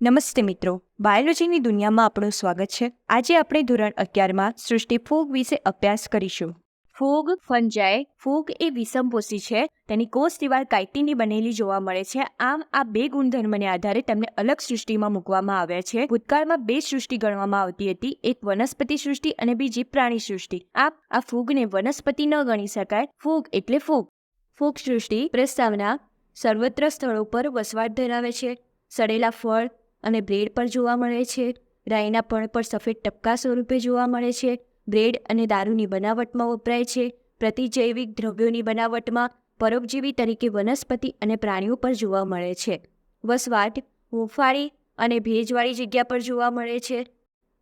નમસ્તે મિત્રો, બાયોલોજીની દુનિયામાં આપણું સ્વાગત છે. આજે આપણે ધોરણ 11માં સૃષ્ટિ ફૂગ વિશે અભ્યાસ કરીશું. ફૂગ ફંજાઈ. ફૂગ એ વિષમપોષી છે. તેની કોષ દિવાલ કાઇટિનની બનેલી જોવા મળે છે. આમ આ બે ગુણધર્મને આધારે તેમને અલગ સૃષ્ટિમાં મૂકવામાં આવ્યા છે. ભૂતકાળમાં બે સૃષ્ટિ ગણવામાં આવતી હતી, એક વનસ્પતિ સૃષ્ટિ અને બીજી પ્રાણી સૃષ્ટિ. આ ફૂગને વનસ્પતિ ન ગણી શકાય. ફૂગ એટલે ફૂગ. ફૂગ સૃષ્ટિ પ્રસ્તાવના સર્વત્ર સ્થળો પર વસવાટ ધરાવે છે. સડેલા ફળ અને બ્રેડ પર જોવા મળે છે. રાઈના પણ પર સફેદ ટપકા સ્વરૂપે જોવા મળે છે. બ્રેડ અને દારૂની બનાવટમાં વપરાય છે. પ્રતિજૈવિક દ્રવ્યોની બનાવટમાં પરોપજીવી તરીકે વનસ્પતિ અને પ્રાણીઓ પર જોવા મળે છે. વસવાટ હૂંફાળી અને ભેજવાળી જગ્યા પર જોવા મળે છે.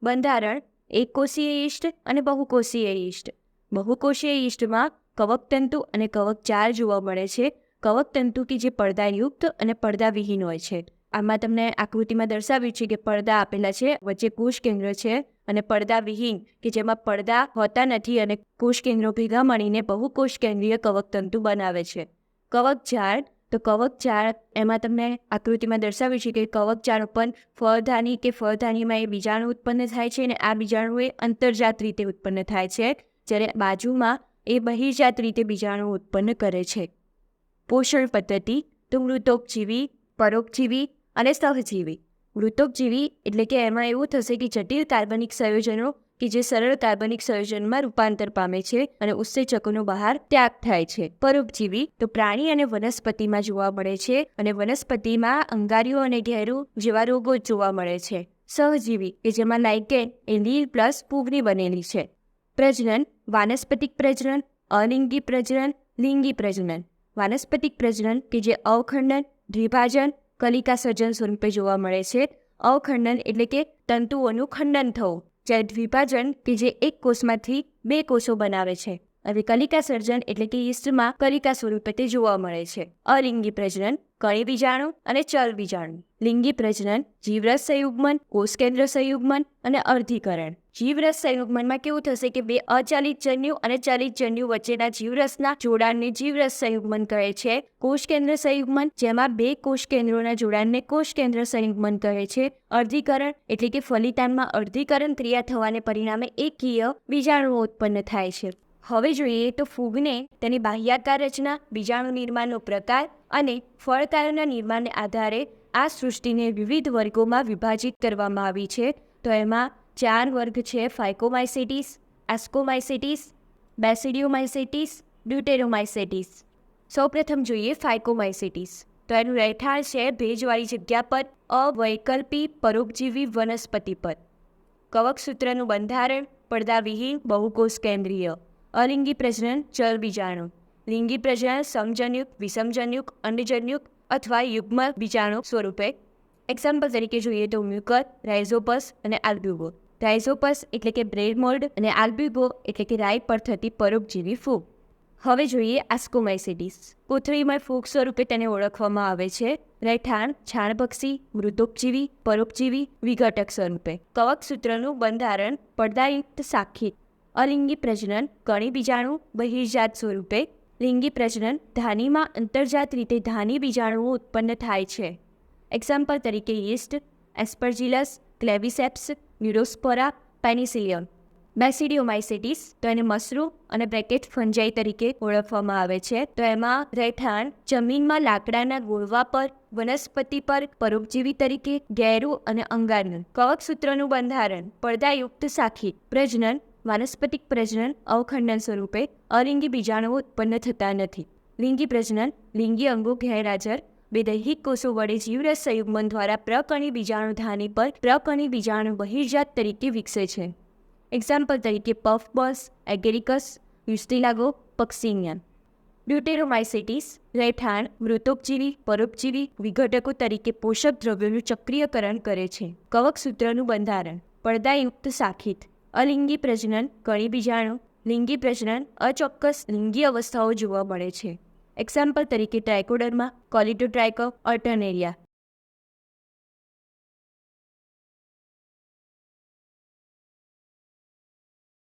બંધારણ એકકોષીય યીસ્ટ અને બહુકોષીય યીસ્ટ. બહુકોષીય યીસ્ટમાં કવકતંતુ અને કવકજાળ જોવા મળે છે. કવકતંતુ કે જે પડદાયુક્ત અને પડદાવિહીન હોય છે. આમાં તમને આકૃતિમાં દર્શાવ્યું છે કે પડદા આપેલા છે, વચ્ચે કોષ કેન્દ્ર છે, અને પડદા વિહીન કે જેમાં પડદા હોતા નથી અને કોષ કેન્દ્રો ભેગા મળીને બહુકોષ કેન્દ્રીય કવકતંતુ બનાવે છે. કવકજાળ તો કવકજાળ એમાં તમને આકૃતિમાં દર્શાવ્યું છે કે કવકજાળ ઉપર ફળદાની કે ફળદાનીમાં એ બીજાણુ ઉત્પન્ન થાય છે અને આ બીજાણુ એ અંતર્જાત રીતે ઉત્પન્ન થાય છે, જ્યારે બાજુમાં એ બહિર્જાત રીતે બીજાણુ ઉત્પન્ન કરે છે. પોષણ પદ્ધતિ તો મૃતોપજીવી, પરોપજીવી અને સહજીવી. મૃતોપજીવી એટલે કે એમાં એવું થશે કે જટિલ કાર્બનિક સંયોજનો કે જે સરળ કાર્બનિક સંયોજનમાં રૂપાંતર પામે છે અને ઉત્સેચકોનો બહાર ત્યાગ થાય છે. પરોપજીવી તો પ્રાણી અને વનસ્પતિમાં જોવા મળે છે અને વનસ્પતિમાં અંગારીઓ અને ઘેરું જેવા રોગો જોવા મળે છે. સહજીવી કે જેમાં લાઇકેન એ લીલ પ્લસ ફૂગની બનેલી છે. પ્રજનન વાનસ્પતિક પ્રજનન, અલિંગી પ્રજનન, લિંગી પ્રજનન. વાનસ્પતિક પ્રજનન કે જે અવખંડન, દ્વિભાજન, કલિકા સર્જન સ્વરૂપે જોવા મળે છે. અવખંડન એટલે કે તંતુઓનું ખંડન થવું, જ્યારે દ્વિભાજન કે જે એક કોષમાંથી બે કોષો બનાવે છે. હવે કલિકા સર્જન એટલે કે યીસ્ટમાં કલિકા સ્વરૂપે તે જોવા મળે છે. અલિંગી પ્રજનન કણી બીજાણુ અને ચલ બીજાણુ. લિંગી પ્રજનન જીવરસ સંયુગ્મન, કોષ કેન્દ્ર સંયુગ્મન અને અર્ધીકરણ. જીવરસ સંયુગ્મનમાં કેવું થશે કે બે અચાલિત જન્યુ અને ચાલિત જન્યુ વચ્ચેના જીવરસના જોડાણને જીવરસ સંયુગ્મન કહે છે. કોષ કેન્દ્ર સંયુગ્મન જેમાં બે કોષ કેન્દ્રોના જોડાણને કોષ કેન્દ્ર સંયુગ્મન કહે છે. અર્ધીકરણ એટલે કે ફલિતાંડમાં અર્ધીકરણ ક્રિયા થવાને પરિણામે એકકીય બીજાણુઓ ઉત્પન્ન થાય છે. હવે જોઈએ તો ફૂગને તેની બાહ્યાકાર રચના, બીજાણુ નિર્માણનો પ્રકાર અને ફળકારોના નિર્માણને આધારે આ સૃષ્ટિને વિવિધ વર્ગોમાં વિભાજિત કરવામાં આવી છે. તો એમાં 4 વર્ગ છે: ફાયકોમાઇસેટિસ, એસ્કોમાઇસેટિસ, બેસિડિયોમાઇસેટિસ, ડ્યુટેરોમાઇસેટિસ. સૌપ્રથમ જોઈએ ફાયકોમાઇસેટિસ. તો એનું રહેઠાણ છે ભેજવાળી જગ્યા પર, અવૈકલ્પી પરોપજીવી વનસ્પતિ પર. કવકસૂત્રનું બંધારણ પડદાવિહીન, બહુકોષ કેન્દ્રીય. અલિંગી પ્રજનન ચલ બીજાણુ. લિંગી પ્રજનન સમજન્યુક, વિષમજન્યુક, અંડજન્યુક અથવા યુગ્મ બીજાણુ સ્વરૂપે. એક્ઝામ્પલ તરીકે જોઈએ તો મ્યુકર, રાઇઝોપસ અને આલ્બ્યુબો. રાઇઝોપસ એટલે કે બ્રેડ મોલ્ડ અને આલ્બ્યુબો એટલે કે રાઈ પર થતી પરોપજીવી ફૂગ. હવે જોઈએ એસ્કોમાઇસેટિસ. કોથળીમય ફૂગ સ્વરૂપે તેને ઓળખવામાં આવે છે. રહેઠાણ છાણભક્ષી, મૃતોપજીવી, પરોપજીવી, વિઘટક સ્વરૂપે. કવકસૂત્રનું બંધારણ પડદાયુક્ત શાખિત. અલિંગી પ્રજનન કણી બીજાણુ, બહિર્જાત સ્વરૂપે. લિંગી પ્રજનન ધાનીમાં અંતર્જાત રીતે ધાની બીજાણુઓ ઉત્પન્ન થાય છે. એક્ઝામ્પલ તરીકે યીસ્ટ, એસ્પરજીલસ, ક્લેવિસેપ્સ, ન્યુરોસ્પોરા, પેનિસિલિયમ. બેસિડિયોમાઇસેટિસ તો એને મશરૂમ અને બ્રેકેટ ફંજાઈ તરીકે ઓળખવામાં આવે છે. તો એમાં રહેઠાણ જમીનમાં લાકડાના ગોળવા પર, વનસ્પતિ પર પરોપજીવી તરીકે, ઘેરું અને અંગારનું. કવકસૂત્રનું બંધારણ પડદાયુક્ત શાખિત. પ્રજનન વાનસ્પતિક પ્રજનન અવખંડન સ્વરૂપે. અલિંગી બીજાણુઓ ઉત્પન્ન થતા નથી. લિંગી પ્રજનન લિંગી અંગો ગેરહાજર. બે દૈહિક કોષો વડે જીવરસ સંયુગ્મન દ્વારા પ્રકણી બીજાણુ ધાની પર પ્રકણી બીજાણુ બહિર્જાત તરીકે વિકસે છે. એક્ઝામ્પલ તરીકે પફબસ, એગેરિકસ, યુસ્ટિલાગો, પક્સિનિયન. ડ્યુટેરોમાઇસેટિસ રહેઠાણ મૃતોપજીવી, પરોપજીવી, વિઘટકો તરીકે પોષક દ્રવ્યોનું ચક્રીયકરણ કરે છે. કવકસૂત્રનું બંધારણ પડદાયુક્ત શાખિત. અલિંગી પ્રજનન કણી બીજાણુ. લિંગી પ્રજનન અચોક્કસ લિંગી અવસ્થાઓ જોવા મળે છે. એક્ઝામ્પલ તરીકે ટ્રાયકોડર્મા, કોલિડોટ્રાયકો, અલ્ટરનેરિયા.